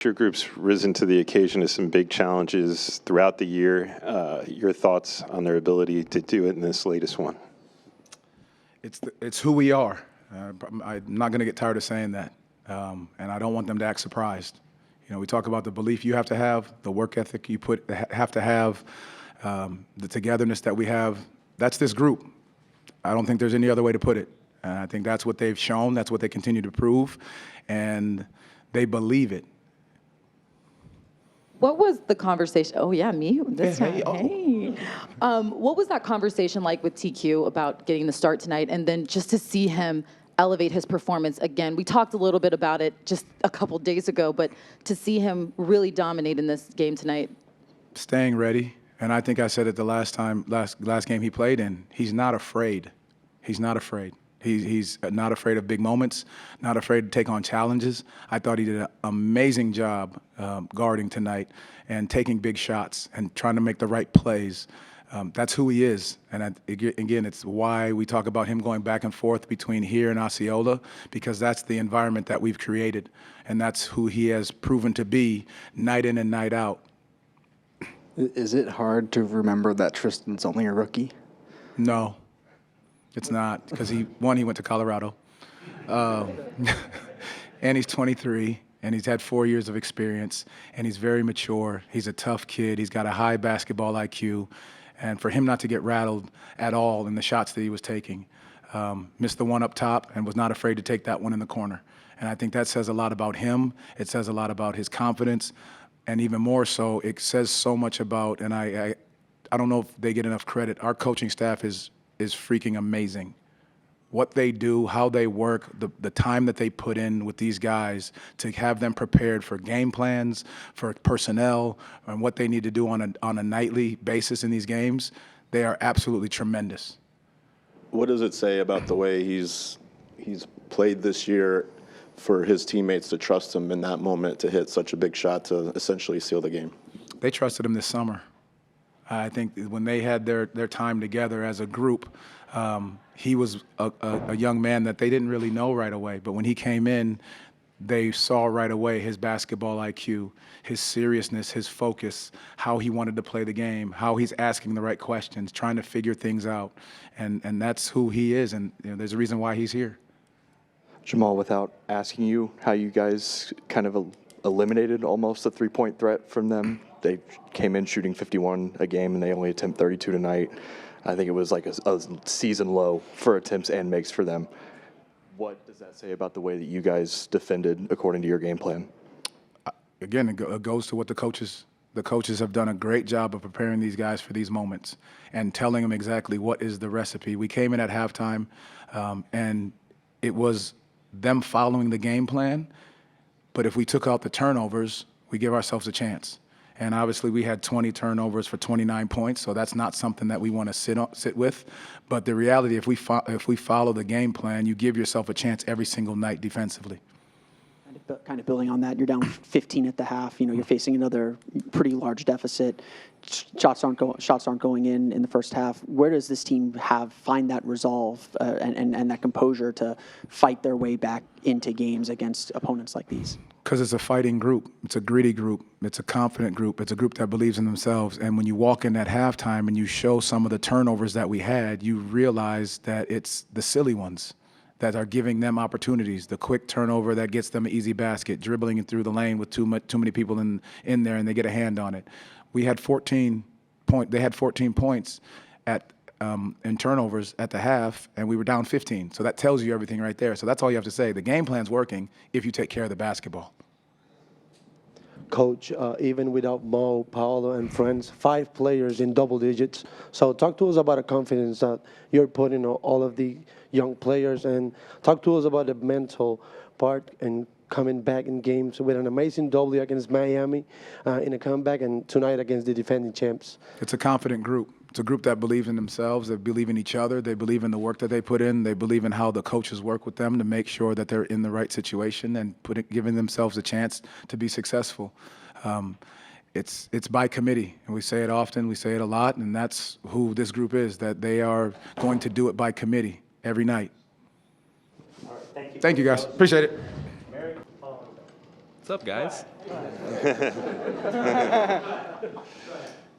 Your group's risen to the occasion of some big challenges throughout the year. Your thoughts on their ability to do it in this latest one? It's who we are. I'm not going to get tired of saying that, and I don't want them to act surprised. You know, we talk about the belief you have to have, the work ethic you have to have, the togetherness that we have. That's this group. I don't think there's any other way to put it. And I think that's what they've shown. That's what they continue to prove, and they believe it. What was the conversation? Oh, yeah, me this time. Hey, oh. Hey. What was that conversation like with TQ about getting the start tonight, and then just to see him elevate his performance again? We talked a little bit about it just a couple days ago, but to see him really dominate in this game tonight. Staying ready, and I think I said it the last game he played in. He's not afraid. He's not afraid. He's not afraid of big moments, not afraid to take on challenges. I thought he did an amazing job guarding tonight and taking big shots and trying to make the right plays. That's who he is. And again, it's why we talk about him going back and forth between here and Osceola, because that's the environment that we've created. And that's who he has proven to be night in and night out. Is it hard to remember that Tristan's only a rookie? No. It's not, because he went to Colorado. And he's 23, and he's had 4 years of experience, and he's very mature. He's a tough kid. He's got a high basketball IQ. And for him not to get rattled at all in the shots that he was taking, missed the one up top and was not afraid to take that one in the corner. And I think that says a lot about him. It says a lot about his confidence. And even more so, it says so much about, and I don't know if they get enough credit, our coaching staff is freaking amazing. What they do, how they work, the time that they put in with these guys to have them prepared for game plans, for personnel, and what they need to do on a nightly basis in these games, they are absolutely tremendous. What does it say about the way he's played this year for his teammates to trust him in that moment to hit such a big shot to essentially seal the game? They trusted him this summer. I think when they had their time together as a group, he was a young man that they didn't really know right away. But when he came in, they saw right away his basketball IQ, his seriousness, his focus, how he wanted to play the game, how he's asking the right questions, trying to figure things out. And that's who he is, and you know, there's a reason why he's here. Jamal, without asking you how you guys kind of eliminated almost a three-point threat from them. They came in shooting 51 a game, and they only attempt 32 tonight. I think it was like a season low for attempts and makes for them. What does that say about the way that you guys defended according to your game plan? Again, it goes to what the coaches have done a great job of preparing these guys for these moments and telling them exactly what is the recipe. We came in at halftime, and it was them following the game plan. But if we took out the turnovers, we give ourselves a chance. And obviously, we had 20 turnovers for 29 points, so that's not something that we want to sit with. But the reality, if we follow the game plan, you give yourself a chance every single night defensively. Kind of building on that, you're down 15 at the half. You know, you're facing another pretty large deficit. Shots aren't going in the first half. Where does this team find that resolve and that composure to fight their way back into games against opponents like these? Because it's a fighting group. It's a gritty group. It's a confident group. It's a group that believes in themselves. And when you walk in at halftime and you show some of the turnovers that we had, you realize that it's the silly ones that are giving them opportunities. The quick turnover that gets them an easy basket, dribbling through the lane with too many people in there, and they get a hand on it. We had 14 points. They had 14 points in turnovers at the half, and we were down 15. So that tells you everything right there. So that's all you have to say. The game plan's working if you take care of the basketball. Coach, even without Mo, Paolo, and friends, 5 players in double digits. So talk to us about the confidence that you're putting on all of the young players, and talk to us about the mental part and coming back in games with an amazing W against Miami in a comeback, and tonight against the defending champs. It's a confident group. It's a group that believes in themselves, they believe in each other, they believe in the work that they put in, they believe in how the coaches work with them to make sure that they're in the right situation and giving themselves a chance to be successful. It's by committee, and we say it often, we say it a lot, and that's who this group is, that they are going to do it by committee every night. All right, thank you. Thank you, guys. Appreciate it. What's up, guys?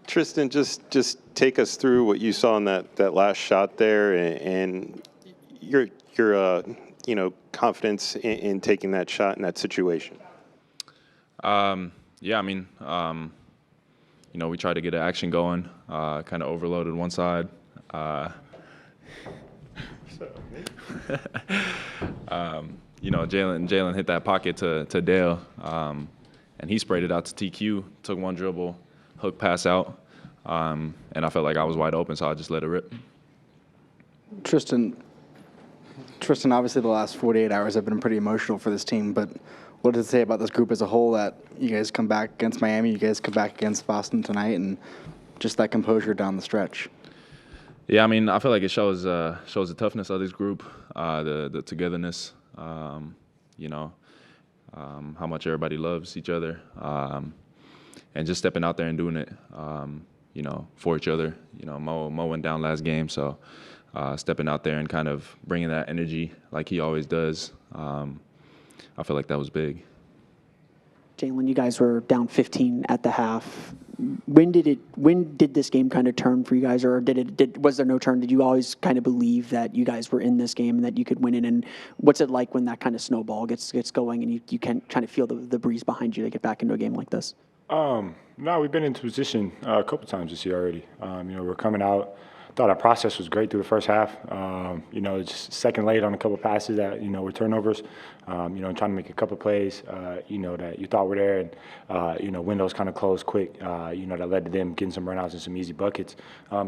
Tristan, just take us through what you saw in that last shot there, and your confidence in taking that shot in that situation. Yeah, I mean, we tried to get an action going, kind of overloaded one side. Jalen hit that pocket to Dale, and he sprayed it out to TQ, took one dribble, hook pass out, and I felt like I was wide open, so I just let it rip. Tristan, obviously the last 48 hours have been pretty emotional for this team, but what does it say about this group as a whole that you guys come back against Miami, you guys come back against Boston tonight, and just that composure down the stretch? Yeah, I mean, I feel like it shows the toughness of this group, the togetherness, how much everybody loves each other, and just stepping out there and doing it, for each other. Mo went down last game, so stepping out there and kind of bringing that energy like he always does, I feel like that was big. Jalen, you guys were down 15 at the half. When did this game kind of turn for you guys, or was there no turn? Did you always kind of believe that you guys were in this game and that you could win it? And what's it like when that kind of snowball gets going and you can kind of feel the breeze behind you to get back into a game like this? No, we've been into position a couple times this year already. We're coming out. Thought our process was great through the first half. Just second late on a couple passes that were turnovers. Trying to make a couple plays. That you thought were there, and windows kind of closed quick. That led to them getting some runouts and some easy buckets.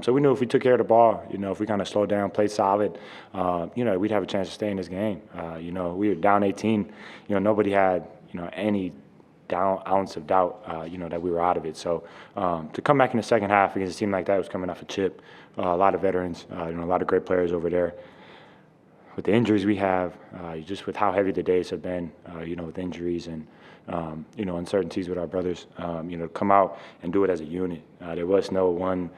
So we knew if we took care of the ball, if we kind of slowed down, played solid, we'd have a chance to stay in this game. We were down 18. Nobody had any ounce of doubt, that we were out of it. So to come back in the second half against a team like that was coming off a chip. A lot of veterans, a lot of great players over there. With the injuries we have, just with how heavy the days have been, with injuries and, uncertainties with our brothers, to come out and do it as a unit. There was no one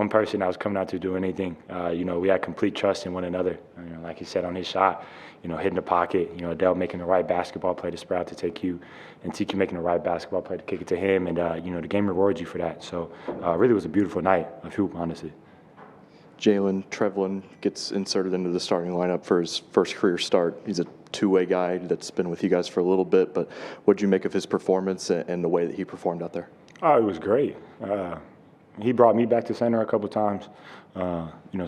person that was coming out to do anything. We had complete trust in one another. Like he said on his shot, hitting the pocket, Dell making the right basketball play to spread out to TQ, and TQ making the right basketball play to kick it to him. And, the game rewards you for that. So really was a beautiful night of hoop, honestly. Jalen, Trevelin gets inserted into the starting lineup for his first career start. He's a two-way guy that's been with you guys for a little bit, but what did you make of his performance and the way that he performed out there? Oh, it was great. He brought me back to center a couple of times.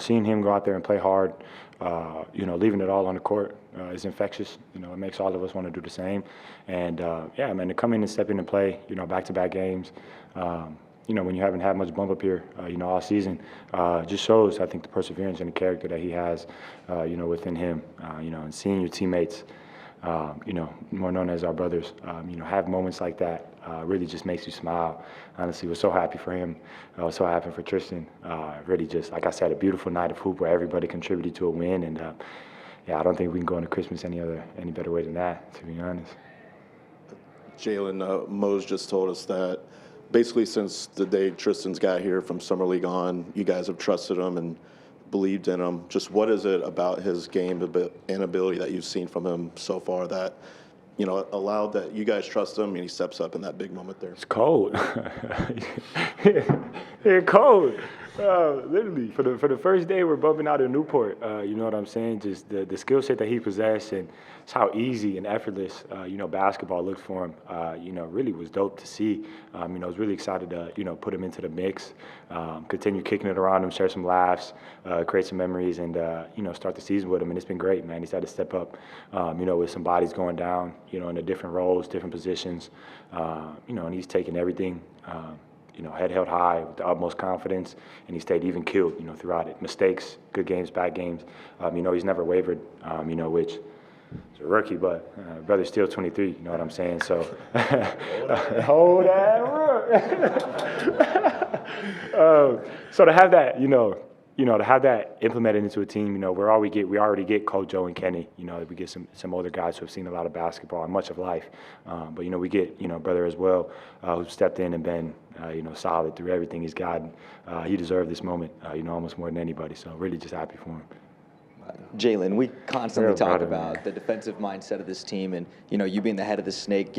Seeing him go out there and play hard, leaving it all on the court is infectious. It makes all of us want to do the same. And, to come in and step in and play, back-to-back games, when you haven't had much bump up here, all season, just shows, I think, the perseverance and the character that he has, within him, and seeing your teammates, more known as our brothers, have moments like that really just makes you smile. Honestly, we're so happy for him. So happy for Tristan. Really just, like I said, a beautiful night of hoop where everybody contributed to a win. And, I don't think we can go into Christmas any better way than that, to be honest. Jalen, Mose just told us that basically since the day Tristan's got here from Summer League on, you guys have trusted him and believed in him. Just what is it about his game and ability that you've seen from him so far that, allowed that you guys trust him and he steps up in that big moment there? It's cold. It's cold. Literally, for the first day we're bumping out in Newport, you know what I'm saying? Just the skill set that he possessed and just how easy and effortless, basketball looked for him, really was dope to see. I was really excited to, put him into the mix, continue kicking it around him, share some laughs, create some memories, and, start the season with him. And it's been great, man. He's had to step up, with some bodies going down, in the different roles, different positions, and he's taken everything, head held high with the utmost confidence, and he stayed even keeled, throughout it. Mistakes, good games, bad games. He's never wavered, which is a rookie, but brother's still 23, you know what I'm saying? So, hold that rook. So to have that, to have that implemented into a team, we already get Coach Joe and Kenny, we get some older guys who have seen a lot of basketball and much of life. But, we get, brother as well, who stepped in and been, solid through everything he's gotten. He deserved this moment, almost more than anybody. So really just happy for him. Jalen, we constantly Real talk proud of about him. the defensive mindset of this team, and you being the head of the snake.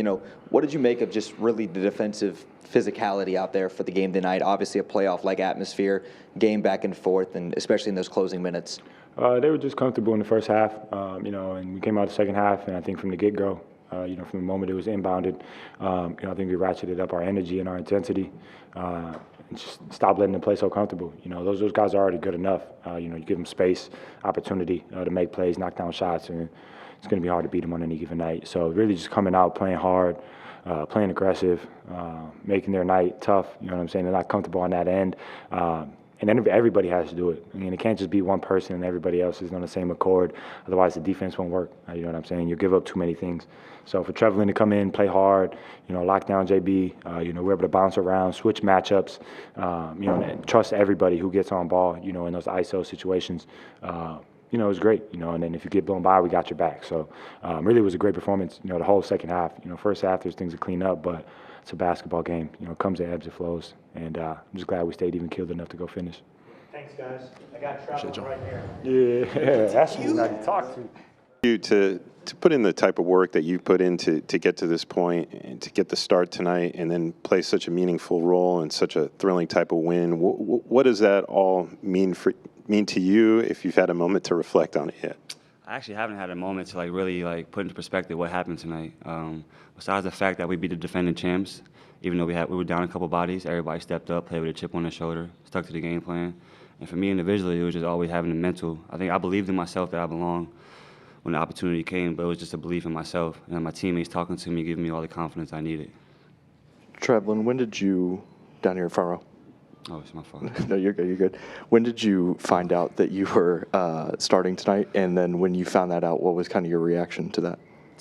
What did you make of just really the defensive physicality out there for the game tonight? Obviously, a playoff-like atmosphere, game back and forth, and especially in those closing minutes. They were just comfortable in the first half, and we came out the second half, and I think from the get-go, from the moment it was inbounded, I think we ratcheted up our energy and our intensity, and just stopped letting them play so comfortable. Those guys are already good enough. You give them space, opportunity to make plays, knock down shots, and it's going to be hard to beat them on any given night. So really just coming out, playing hard, playing aggressive, making their night tough. You know what I'm saying? They're not comfortable on that end. And then everybody has to do it. I mean, it can't just be one person and everybody else is on the same accord. Otherwise, the defense won't work. You know what I'm saying? You give up too many things. So for Trevelin to come in, play hard, lock down JB, we're able to bounce around, switch matchups, and trust everybody who gets on ball, in those ISO situations. It was great, and then if you get blown by, we got your back. So really it was a great performance, the whole second half. First half, there's things to clean up, but it's a basketball game. It comes in ebbs and flows, and I'm just glad we stayed even keeled enough to go finish. Thanks, guys. I got Trevelin right here. Yeah, that's who I can talk to. You to put in the type of work that you've put in to get to this point and to get the start tonight and then play such a meaningful role and such a thrilling type of win. What does that all mean to you if you've had a moment to reflect on it yet? I actually haven't had a moment to really put into perspective what happened tonight. Besides the fact that we beat the defending champs, even though we were down a couple bodies, everybody stepped up, played with a chip on their shoulder, stuck to the game plan. And for me individually, it was just always having the mental. I think I believed in myself that I belonged when the opportunity came, but it was just a belief in myself and my teammates talking to me, giving me all the confidence I needed. Trevelin, when did you, down here in front row? Oh, it's my fault. No, you're good, you're good. When did you find out that you were starting tonight? And then when you found that out, what was kind of your reaction to that?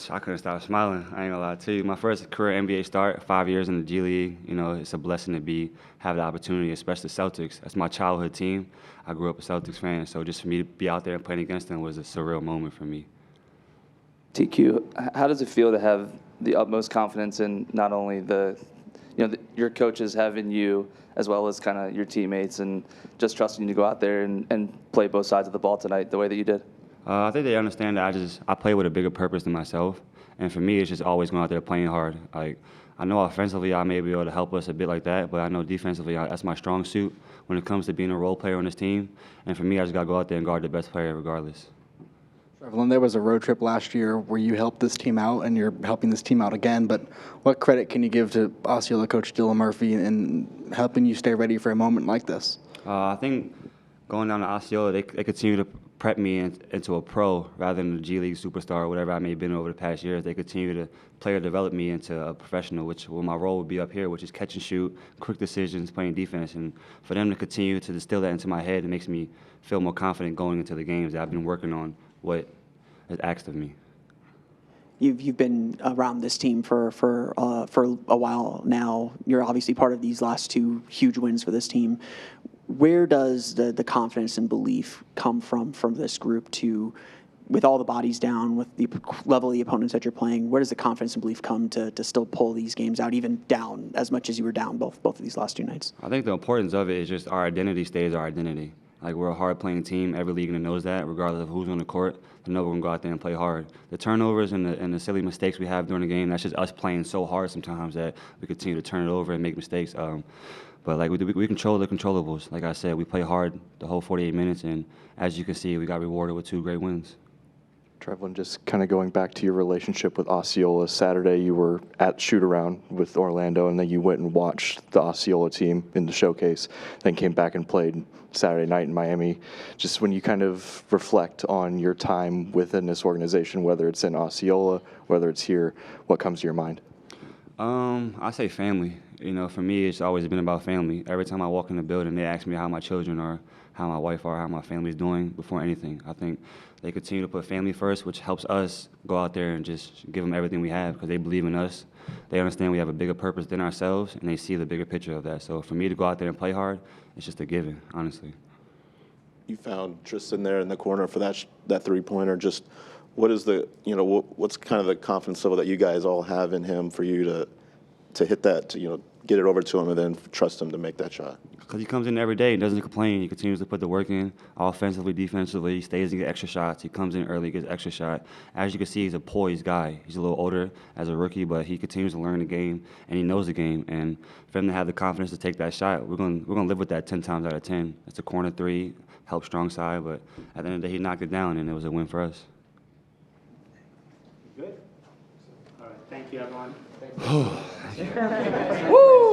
I couldn't stop smiling. I ain't gonna lie to you. My first career NBA start, 5 years in the G League. It's a blessing to have the opportunity, especially the Celtics. That's my childhood team. I grew up a Celtics fan, so just for me to be out there and playing against them was a surreal moment for me. TQ, how does it feel to have the utmost confidence in not only your coaches having you, as well as kind of your teammates, and just trusting you to go out there and play both sides of the ball tonight the way that you did? I think they understand that I play with a bigger purpose than myself, and for me, it's just always going out there playing hard. I know offensively I may be able to help us a bit like that, but I know defensively that's my strong suit when it comes to being a role player on this team. And for me, I just got to go out there and guard the best player regardless. Trevelin, there was a road trip last year where you helped this team out, and you're helping this team out again. But what credit can you give to Osceola coach Dylan Murphy in helping you stay ready for a moment like this? I think going down to Osceola, they continue to prep me into a pro rather than a G League superstar or whatever I may have been over the past years. They continue to player develop me into a professional, which my role would be up here, which is catch and shoot, quick decisions, playing defense. And for them to continue to distill that into my head, it makes me feel more confident going into the games that I've been working on what is asked of me. You've been around this team for a while now. You're obviously part of these last two huge wins for this team. Where does the confidence and belief come from this group to, with all the bodies down, with the level of the opponents that you're playing, where does the confidence and belief come to still pull these games out, even down as much as you were down both of these last two nights? I think the importance of it is just our identity stays our identity. We're a hard-playing team. Every league knows that, regardless of who's on the court. They know we're going to go out there and play hard. The turnovers and the silly mistakes we have during the game, that's just us playing so hard sometimes that we continue to turn it over and make mistakes. But we control the controllables. Like I said, we play hard the whole 48 minutes, and as you can see, we got rewarded with 2 great wins. Trevelin, just kind of going back to your relationship with Osceola. Saturday, you were at shoot-around with Orlando, and then you went and watched the Osceola team in the showcase, then came back and played Saturday night in Miami. Just when you kind of reflect on your time within this organization, whether it's in Osceola, whether it's here, what comes to your mind? I say family. For me, it's always been about family. Every time I walk in the building, they ask me how my children are, how my wife are, how my family's doing before anything. I think they continue to put family first, which helps us go out there and just give them everything we have because they believe in us. They understand we have a bigger purpose than ourselves, and they see the bigger picture of that. So for me to go out there and play hard, it's just a given, honestly. You found Tristan there in the corner for that three-pointer. Just what is what's kind of the confidence level that you guys all have in him for you to to hit that, to get it over to him and then trust him to make that shot? Because he comes in every day and doesn't complain. He continues to put the work in, offensively, defensively. He stays and gets extra shots. He comes in early, gets extra shot. As you can see, he's a poised guy. He's a little older as a rookie, but he continues to learn the game, and he knows the game. And for him to have the confidence to take that shot, we're gonna live with that 10 times out of 10. It's a corner three, help strong side, but at the end of the day, he knocked it down, and it was a win for us. Good. All right. Thank you, everyone. Woo!